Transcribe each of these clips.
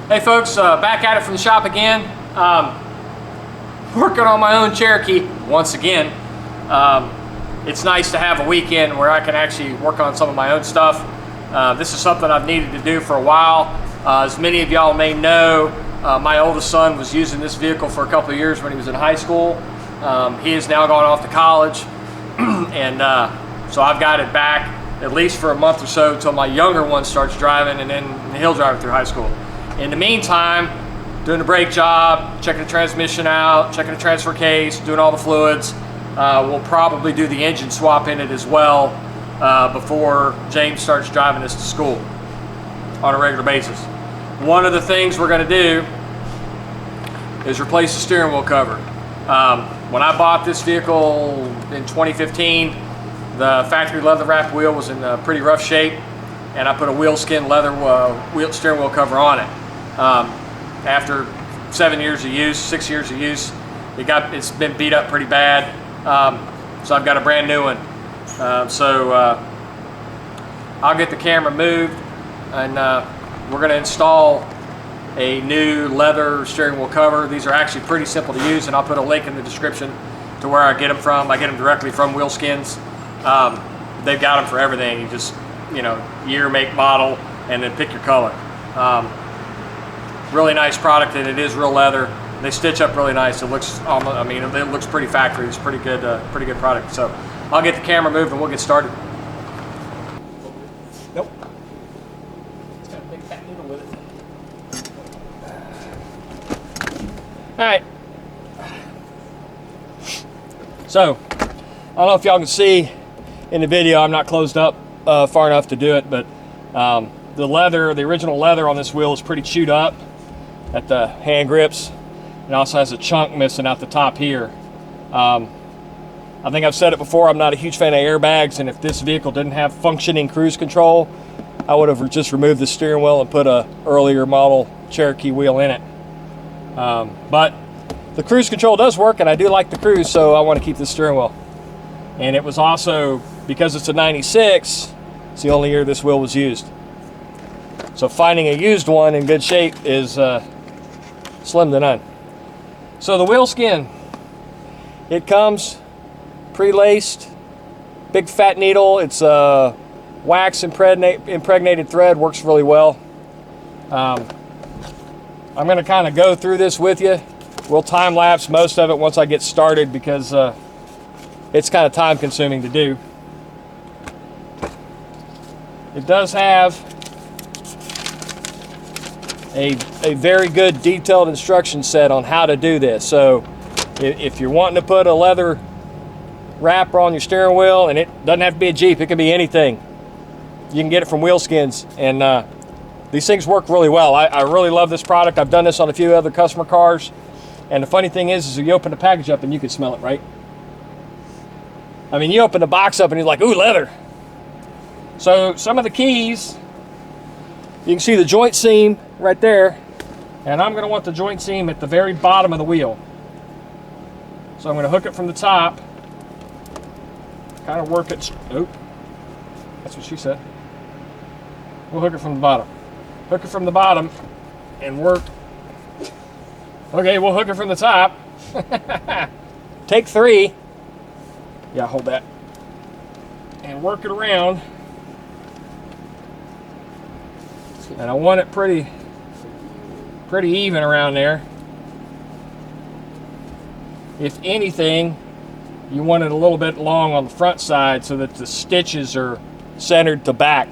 Hey folks, back at it from the shop again. Working on my own Cherokee once again. It's nice to have a weekend where I can actually work on some of my own stuff. This is something I've needed to do for a while. As many of y'all may know, my oldest son was using this vehicle for a couple of years when he was in high school. He has now gone off to college, and so I've got it back at least for a month or so until my younger one starts driving, and then he'll drive it through high school. In the meantime, doing the brake job, checking the transmission out, checking the transfer case, doing all the fluids. We'll probably do the engine swap in it as well before James starts driving this to school on a regular basis. One of the things we're going to do is replace the steering wheel cover. When I bought this vehicle in 2015, the factory leather wrapped wheel was in pretty rough shape, and I put a wheel skin leather steering wheel cover on it. After 7 years of use, 6 years of use, it's been beat up pretty bad. So I've got a brand new one. I'll get the camera moved, and we're going to install a new leather steering wheel cover. These are actually pretty simple to use, and I'll put a link in the description to where I get them from. I get them directly from Wheel Skins. They've got them for everything. You just, year, make, model, and then pick your color. Really nice product, and it is real leather. They stitch up really nice. It looks almost, it looks pretty factory. It's pretty good product. So I'll get the camera moved and we'll get started. Nope. It's got a big fat needle with it. All right. So I don't know if y'all can see in the video, I'm not closed up far enough to do it, but the original leather on this wheel is pretty chewed up at the hand grips. It also has a chunk missing out the top here. I think I've said it before, I'm not a huge fan of airbags, and if this vehicle didn't have functioning cruise control, I would have just removed the steering wheel and put a earlier model Cherokee wheel in it. But the cruise control does work, and I do like the cruise, so I want to keep the steering wheel. And it was also, because it's a 96, it's the only year this wheel was used. So finding a used one in good shape is slim to none. So the wheel skin, it comes pre-laced, big fat needle. It's a wax impregnated thread, works really well. I'm going to kind of go through this with you. We'll time lapse most of it once I get started because it's kind of time consuming to do. It does have a very good detailed instruction set on how to do this. So if you're wanting to put a leather wrapper on your steering wheel, and it doesn't have to be a Jeep, it can be anything, you can get it from Wheel Skins, and these things work really well. I really love this product. I've done this on a few other customer cars, and the funny thing is you open the package up and you can smell it, right? You open the box up and you're like, ooh, leather. So some of the keys, you can see the joint seam right there, and I'm going to want the joint seam at the very bottom of the wheel. So I'm going to hook it from the top, kind of work it. Oh, that's what she said. We'll hook it from the bottom. Hook it from the bottom and work. Okay, we'll hook it from the top. Take 3. Yeah, hold that. And work it around. And I want it pretty even around there. If anything, you want it a little bit long on the front side so that the stitches are centered to back.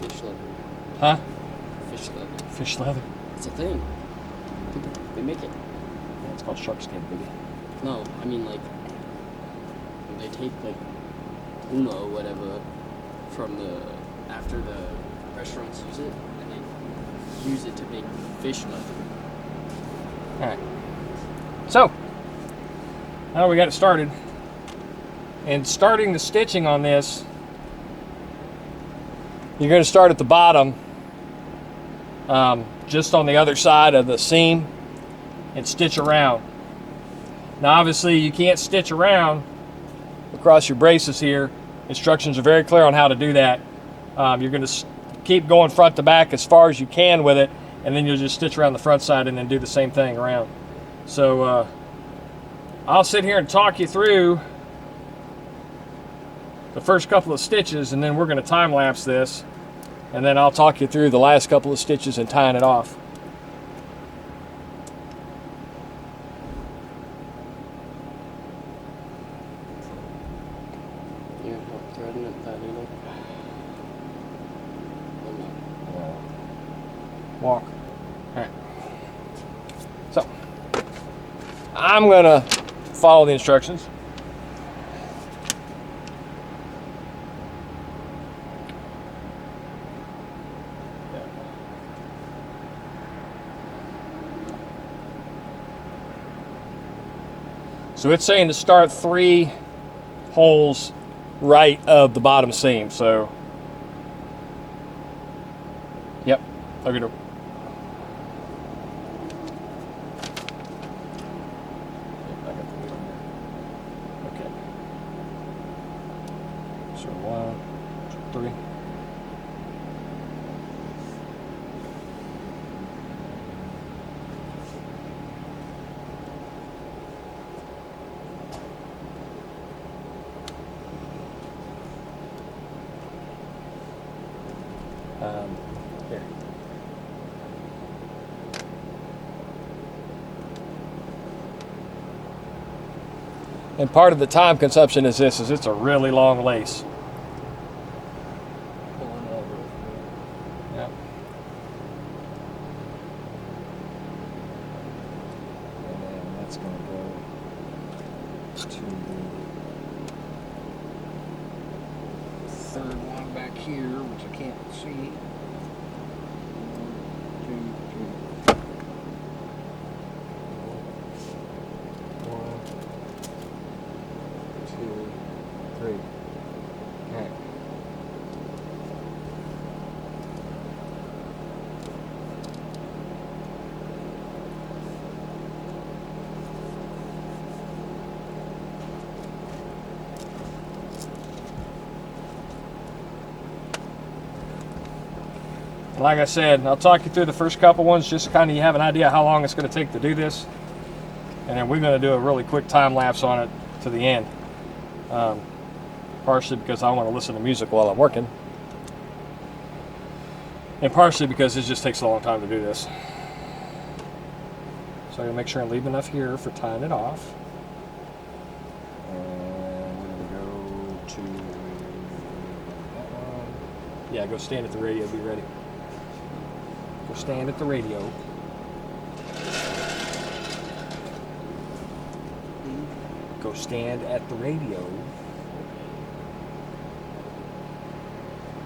Fish leather. Huh? Fish leather. Fish leather. It's a thing. They make it. Yeah, it's called shark skin, baby. No, I mean like when they take like Uno or whatever from the after the restaurants use it, and they use it to make fish leather. All right. So now we got it started. And starting the stitching on this, you're going to start at the bottom, just on the other side of the seam, and stitch around. Now obviously you can't stitch around across your braces here. Instructions are very clear on how to do that. You're going to keep going front to back as far as you can with it, and then you'll just stitch around the front side and then do the same thing around. So I'll sit here and talk you through the first couple of stitches, and then we're going to time lapse this, and then I'll talk you through the last couple of stitches and tying it off. You're not threading it that needle. Walk. All right. So I'm going to follow the instructions. So it's saying to start 3 holes right of the bottom seam. So, yep, okay. Okay. So 1, 2, 3. Here. And part of the time consumption is this, is it's a really long lace. Pulling over. Yep. And then that's going to go to the third one back here, which I can't see. 1, 2, 3. All right. Like I said, I'll talk you through the first couple ones, just kind of you have an idea how long it's going to take to do this. And then we're going to do a really quick time lapse on it to the end. Partially because I want to listen to music while I'm working. And partially because it just takes a long time to do this. So I'm going to make sure I leave enough here for tying it off. And we're going to go to that one. Yeah, go stand at the radio, be ready. Go stand at the radio. Go stand at the radio.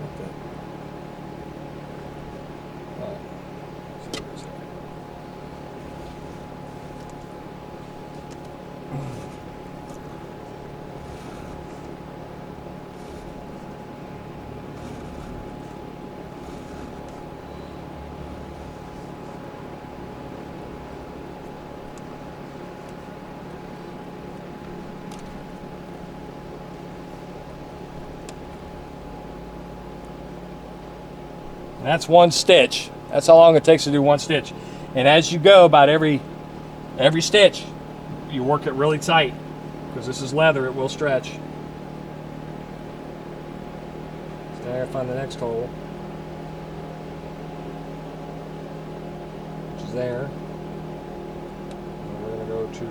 Okay. Alright. So there's that. And that's one stitch. That's how long it takes to do one stitch. And as you go, about every stitch, you work it really tight, because this is leather, it will stretch. So now I gotta find the next hole, which is there. And we're gonna go to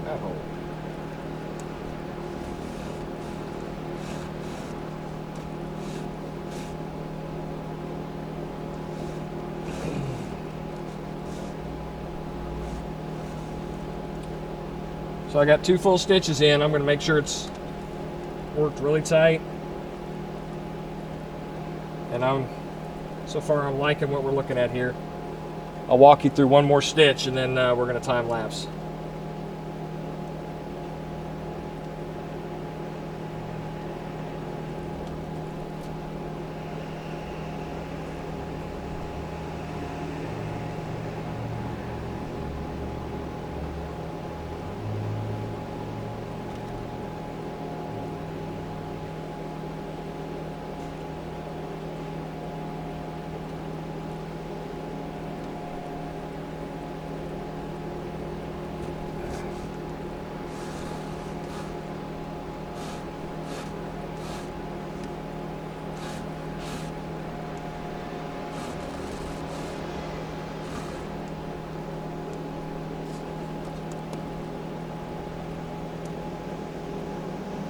that hole. So I got 2 full stitches in. I'm going to make sure it's worked really tight. And so far I'm liking what we're looking at here. I'll walk you through one more stitch and then we're going to time lapse.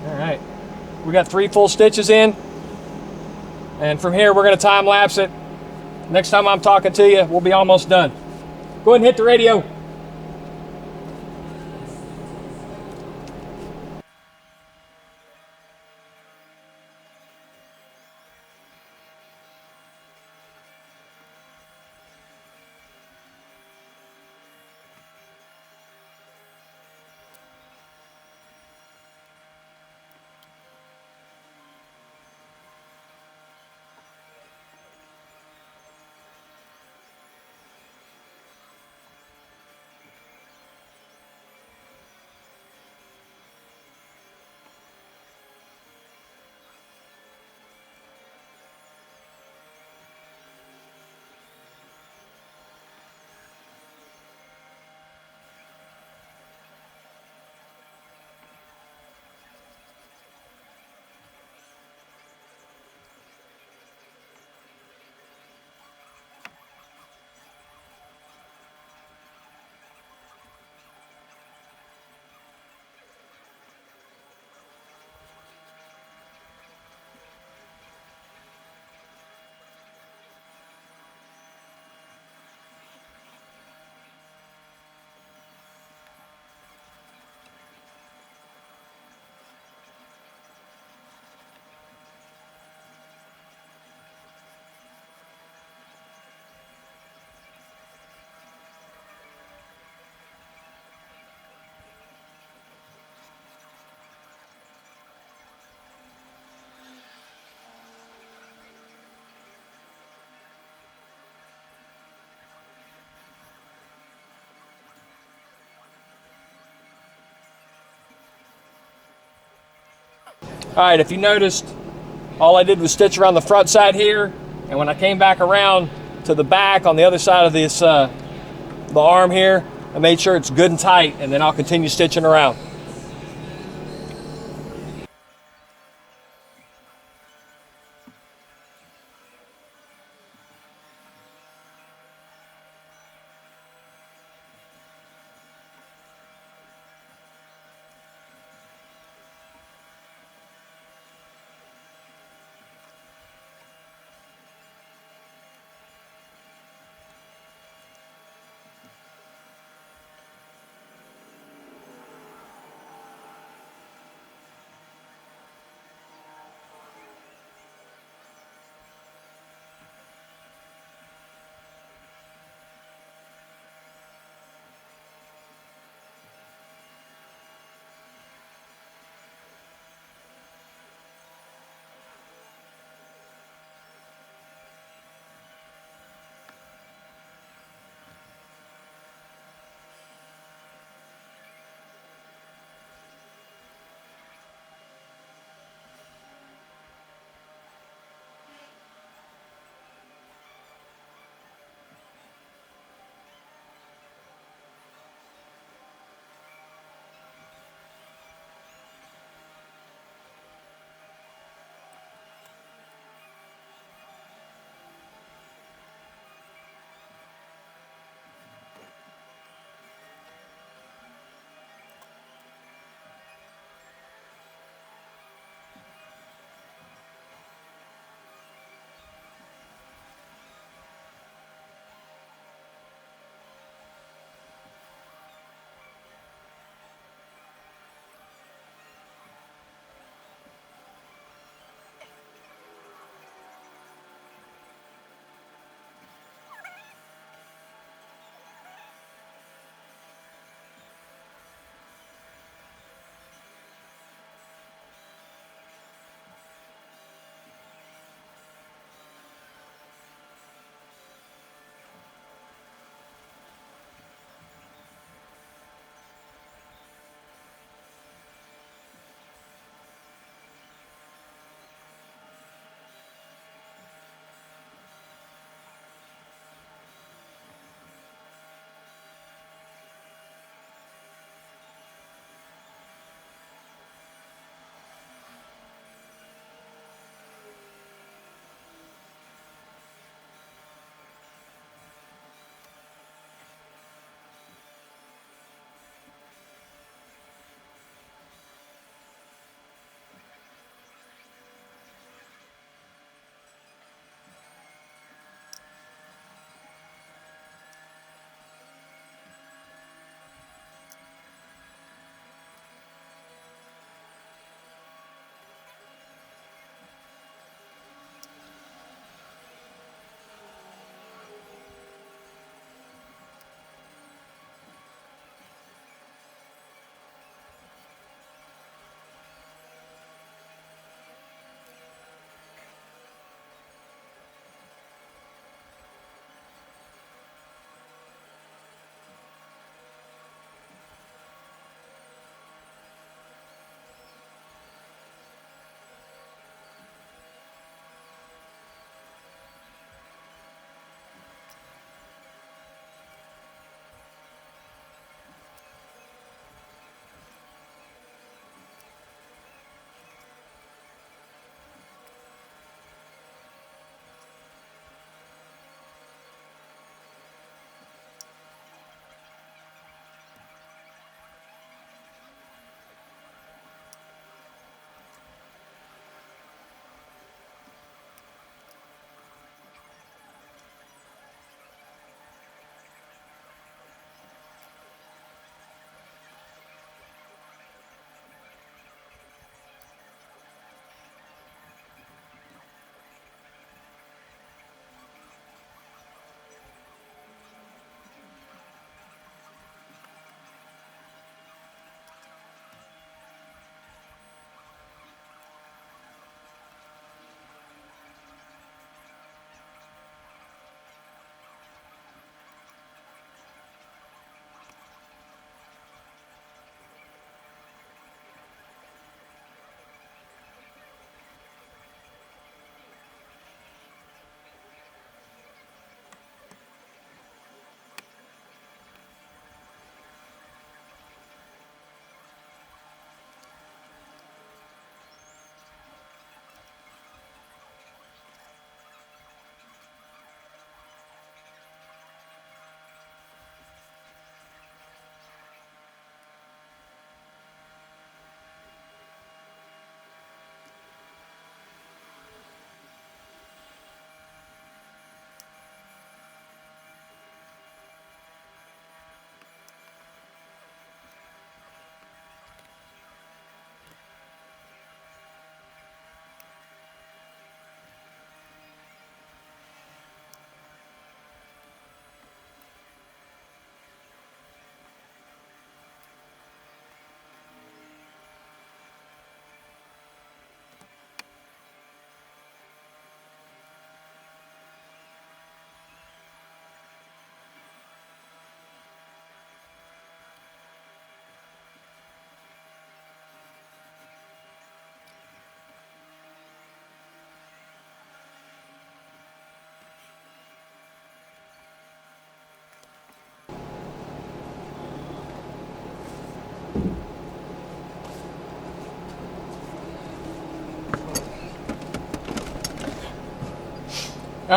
Alright, we got 3 full stitches in, and from here we're going to time lapse it. Next time I'm talking to you, we'll be almost done. Go ahead and hit the radio. Alright, if you noticed, all I did was stitch around the front side here, and when I came back around to the back on the other side of this, the arm here, I made sure it's good and tight, and then I'll continue stitching around.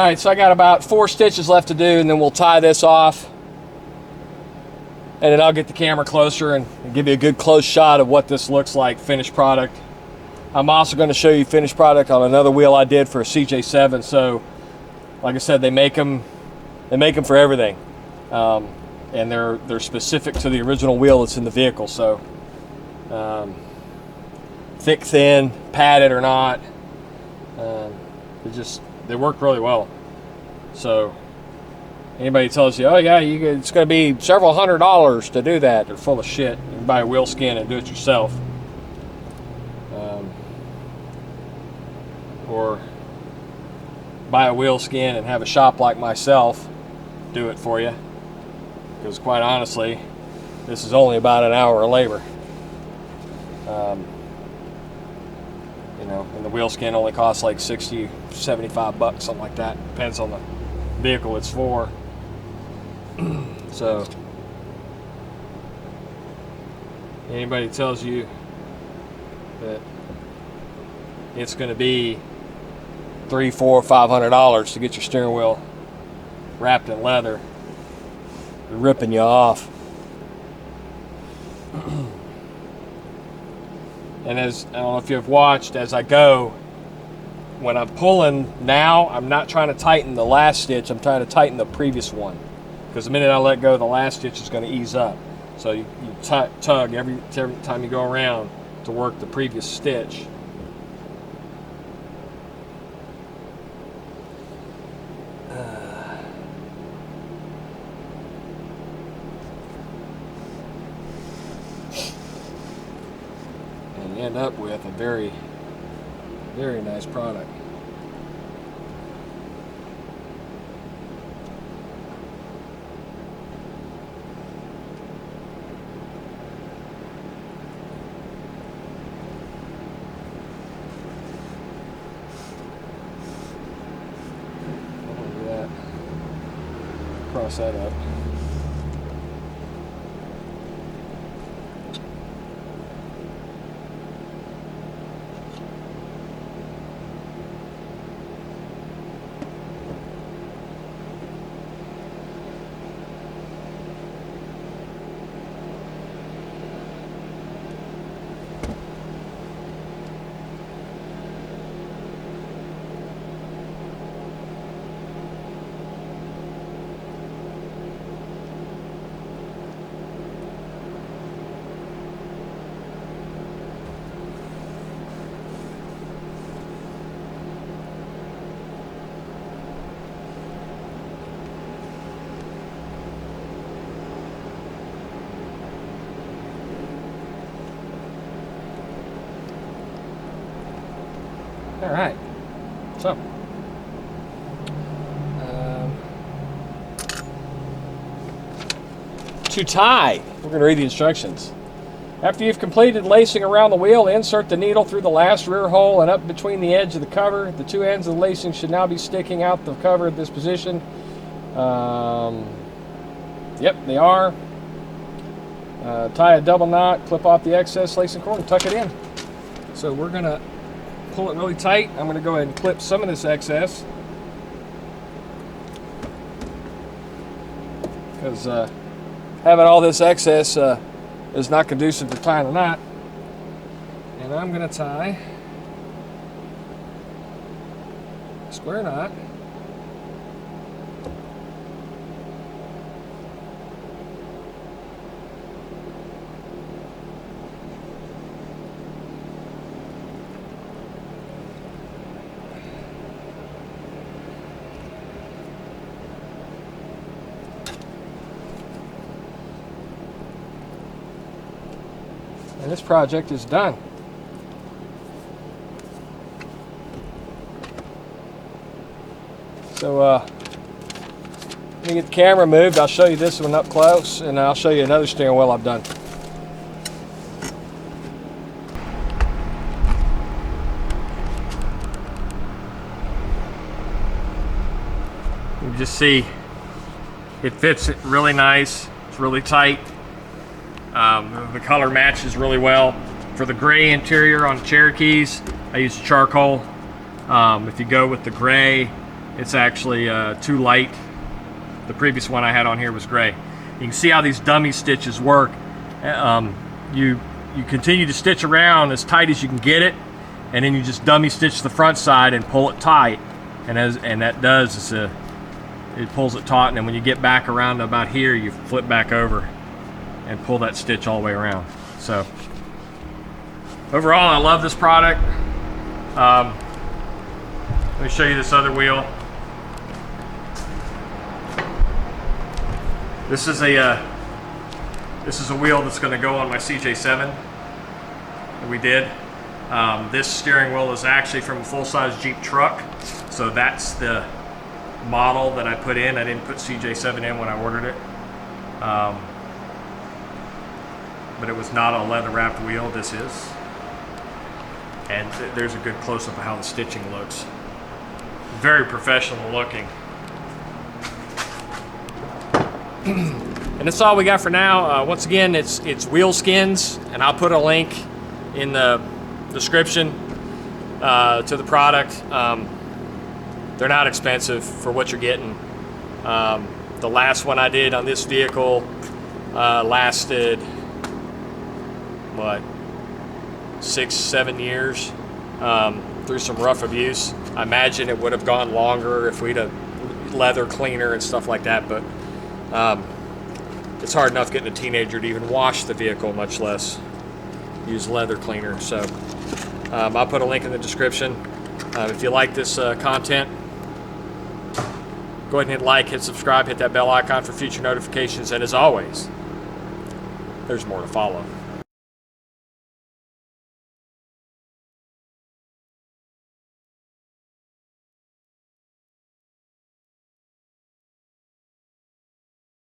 right, so I got about 4 stitches left to do, and then we'll tie this off. And then I'll get the camera closer and give you a good close shot of what this looks like, finished product. I'm also going to show you finished product on another wheel I did for a CJ7. So, like I said, they make them for everything, and they're specific to the original wheel that's in the vehicle. So, thick, thin, padded or not, they work really well. So. Anybody tells you, oh yeah, it's going to be several $100s to do that, they're full of shit. You can buy a wheel skin and do it yourself. Or buy a wheel skin and have a shop like myself do it for you. Because quite honestly, this is only about an hour of labor. You know, and the wheel skin only costs like 60, 75 bucks, something like that. Depends on the vehicle it's for. So, anybody tells you that it's going to be $300, $400, $500 to get your steering wheel wrapped in leather, they're ripping you off. And as I don't know if you've watched, as I go, when I'm pulling now, I'm not trying to tighten the last stitch, I'm trying to tighten the previous one. Because the minute I let go, the last stitch is going to ease up. So you tug every time you go around to work the previous stitch. And you end up with a very, very nice product. Cross that up. All right, so to tie, we're going to read the instructions. After you've completed lacing around the wheel, insert the needle through the last rear hole and up between the edge of the cover. The 2 ends of the lacing should now be sticking out the cover at this position. Yep, they are. Tie a double knot, clip off the excess lacing cord, and tuck it in. So we're going to pull it really tight. I'm going to go ahead and clip some of this excess because having all this excess is not conducive to tying a knot. And I'm going to tie a square knot. And this project is done. So let me get the camera moved. I'll show you this one up close, and I'll show you another steering wheel I've done. You can just see it fits it really nice. It's really tight. The color matches really well. For the gray interior on Cherokees, I use charcoal. If you go with the gray It's actually too light. The previous one I had on here was gray. You can see how these dummy stitches work. You continue to stitch around as tight as you can get it, and then you just dummy stitch the front side and pull it tight. And that does is it pulls it taut, and then when you get back around to about here, you flip back over and pull that stitch all the way around. So overall, I love this product. Let me show you this other wheel. This is a wheel that's going to go on my CJ7 that we did. This steering wheel is actually from a full-size Jeep truck, so that's the model that I put in. I didn't put CJ7 in when I ordered it, but it was not a leather-wrapped wheel. This is, and there's a good close-up of how the stitching looks. Very professional looking. And that's all we got for now. Once again, it's Wheel Skins, and I'll put a link in the description to the product. They're not expensive for what you're getting. The last one I did on this vehicle lasted, what, 6-7 years through some rough abuse. I imagine it would have gone longer if we'd have leather cleaner and stuff like that, but it's hard enough getting a teenager to even wash the vehicle, much less use leather cleaner. So I'll put a link in the description. If you like this content, go ahead and hit like, hit subscribe, hit that bell icon for future notifications, and as always, there's more to follow.